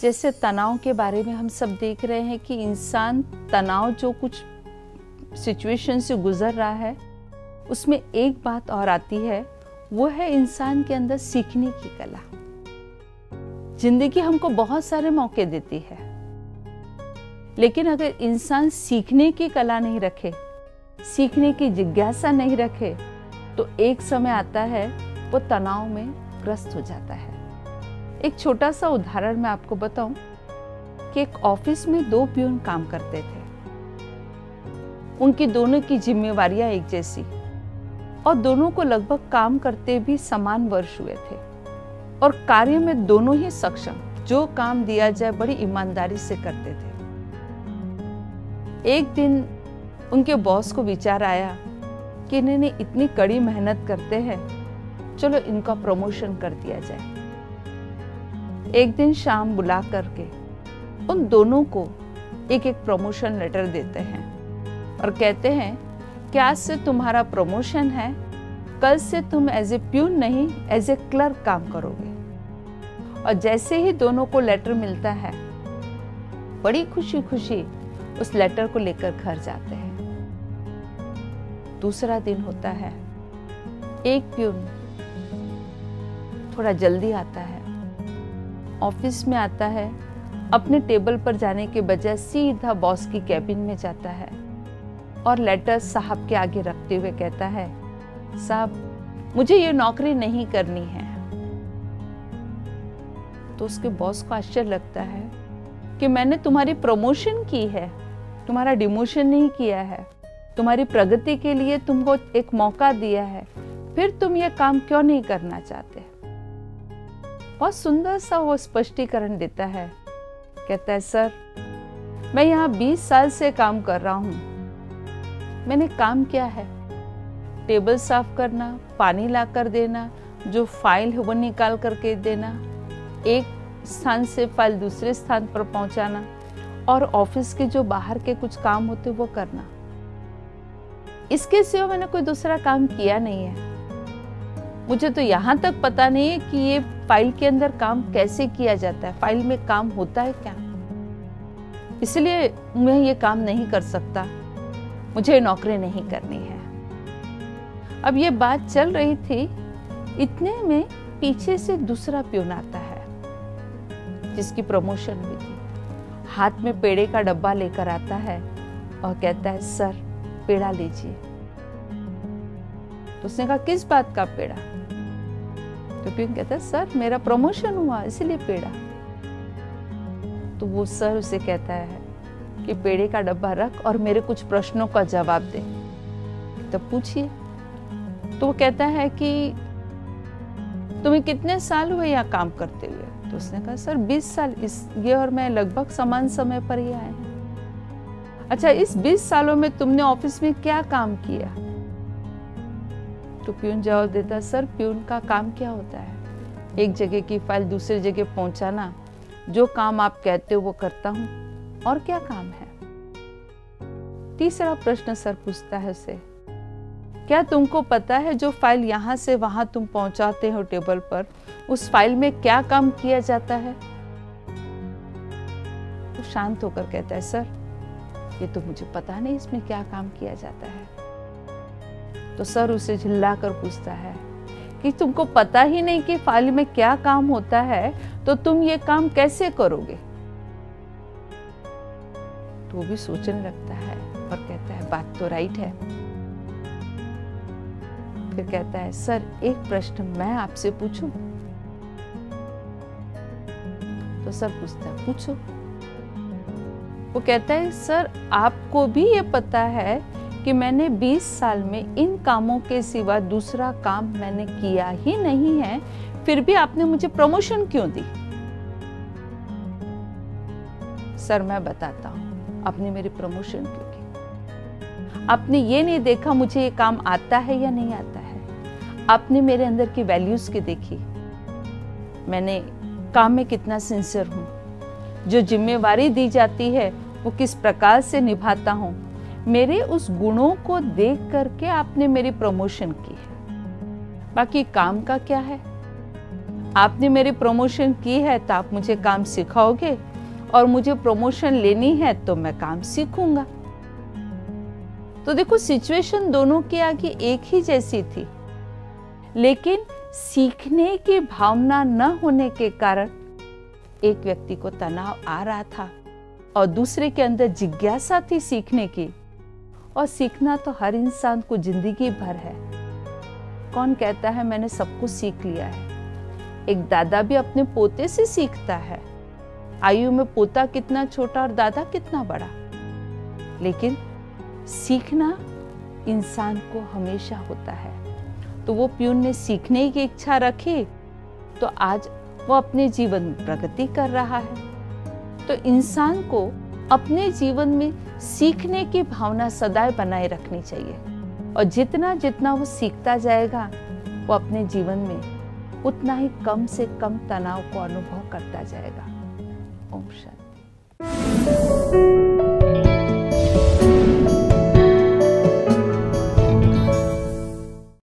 जैसे तनाव के बारे में हम सब देख रहे हैं कि इंसान तनाव जो कुछ सिचुएशन से गुजर रहा है उसमें एक बात और आती है, वो है इंसान के अंदर सीखने की कला। जिंदगी हमको बहुत सारे मौके देती है, लेकिन अगर इंसान सीखने की कला नहीं रखे, सीखने की जिज्ञासा नहीं रखे, तो एक समय आता है वो तनाव में ग्रस्त हो जाता है। एक छोटा सा उदाहरण मैं आपको बताऊं कि एक ऑफिस में 2 प्यून काम करते थे। उनकी दोनों की जिम्मेवारियां एक जैसी और दोनों को लगभग काम करते भी समान वर्ष हुए थे और कार्य में दोनों ही सक्षम, जो काम दिया जाए बड़ी ईमानदारी से करते थे। एक दिन उनके बॉस को विचार आया कि इन्हें इतनी कड़ी मेहनत करते हैं, चलो इनका प्रमोशन कर दिया जाए। एक दिन शाम बुला करके उन दोनों को एक एक प्रमोशन लेटर देते हैं और कहते हैं कि आज से तुम्हारा प्रमोशन है, कल से तुम एज ए प्यून नहीं एज ए क्लर्क काम करोगे। और जैसे ही दोनों को लेटर मिलता है, बड़ी खुशी खुशी उस लेटर को लेकर घर जाते हैं। दूसरा दिन होता है, एक प्यून थोड़ा जल्दी आता है, ऑफिस में आता है, अपने टेबल पर जाने के बजाय सीधा बॉस की कैबिन में जाता है और लेटर साहब के आगे रखते हुए कहता है, साहब मुझे ये नौकरी नहीं करनी है। तो उसके बॉस को आश्चर्य लगता है कि मैंने तुम्हारी प्रमोशन की है, तुम्हारा डिमोशन नहीं किया है, तुम्हारी प्रगति के लिए तुमको एक मौका दिया है, फिर तुम ये काम क्यों नहीं करना चाहते। बहुत सुंदर सा वो स्पष्टीकरण देता है। कहता है, सर मैं यहाँ 20 साल से काम कर रहा हूँ। मैंने काम किया है, टेबल साफ करना, पानी ला कर देना, जो फाइल है वो निकाल करके देना, एक स्थान से फाइल दूसरे स्थान पर पहुंचाना और ऑफिस के जो बाहर के कुछ काम होते वो करना। इसके सिवा मैंने कोई दूसरा काम किया नहीं है। मुझे तो यहाँ तक पता नहीं है कि ये फाइल के अंदर काम कैसे किया जाता है, फाइल में काम होता है क्या, इसलिए मैं ये काम नहीं कर सकता, मुझे नौकरी नहीं करनी है। अब ये बात चल रही थी, इतने में पीछे से दूसरा प्यून आता है जिसकी प्रमोशन हुई थी। हाथ में पेड़े का डब्बा लेकर आता है और कहता है, सर पेड़ा लीजिए। तो उसने कहा, किस बात का पेड़ा। तो प्यून कहता है, सर मेरा प्रमोशन हुआ इसलिए पेड़ा। तो वो सर उसे कहता है कि पेड़े का डब्बा रख और मेरे कुछ प्रश्नों का जवाब दे। तब पूछिए। तो वो कहता है कि तुम्हें कितने साल हुए यहाँ काम करते हुए। तो उसने कहा, सर 20 साल ये और मैं लगभग समान समय पर ही आए हैं। अच्छा, इस 20 सालों में तुमने ऑफिस में क्या काम किया। तो प्यून जवाब देता, सर प्यून का काम क्या होता है, एक जगह की फाइल दूसरी जगह पहुंचाना, जो काम आप कहते हो वो करता हूं, और क्या काम है। तीसरा प्रश्न सर पूछता है उसे, क्या तुमको पता है जो फाइल यहां से वहां तुम पहुंचाते हो टेबल पर, उस फाइल में क्या काम किया जाता है। वो शांत होकर कहता है, सर ये तो मुझे पता नहीं इसमें क्या काम किया जाता है। तो सर उसे झिल्लाकर पूछता है कि तुमको पता ही नहीं कि फाइल में क्या काम होता है, तो तुम ये काम कैसे करोगे। तो वो भी सोचने लगता है और कहता है, बात तो राइट है। फिर कहता है, सर एक प्रश्न मैं आपसे पूछूं। तो सर पूछता है, पूछो। वो कहता है, सर आपको भी ये पता है कि मैंने 20 साल में इन कामों के सिवा दूसरा काम मैंने किया ही नहीं है, फिर भी आपने मुझे प्रमोशन क्यों दी। सर मैं बताता हूं, आपने मेरी प्रमोशन क्यों की। आपने ये नहीं देखा मुझे ये काम आता है या नहीं आता है, आपने मेरे अंदर की वैल्यूज की देखी, मैंने काम में कितना सिंसियर हूं, जो जिम्मेवारी दी जाती है वो किस प्रकार से निभाता हूं, मेरे उस गुणों को देख करके आपने मेरी प्रमोशन की है। बाकी काम का क्या है, आपने मेरी प्रमोशन की है तो आप मुझे काम सिखाओगे, और मुझे प्रमोशन लेनी है तो मैं काम सीखूंगा। तो देखो, सिचुएशन दोनों के आगे एक ही जैसी थी, लेकिन सीखने की भावना न होने के कारण एक व्यक्ति को तनाव आ रहा था और दूसरे के अंदर जिज्ञासा थी सीखने की। और सीखना तो हर इंसान को जिंदगी भर है। कौन कहता है मैंने सब कुछ सीख लिया है? एक दादा भी अपने पोते से सीखता है। आयु में पोता कितना छोटा और दादा कितना बड़ा, लेकिन सीखना इंसान को हमेशा होता है। तो वो प्यून ने सीखने की इच्छा रखी, तो आज वो अपने जीवन में प्रगति कर रहा है। तो इंसान को अपने जीवन में सीखने की भावना सदैव बनाए रखनी चाहिए, और जितना जितना वो सीखता जाएगा, वो अपने जीवन में उतना ही कम से कम तनाव को अनुभव करता जाएगा। ओम शांति।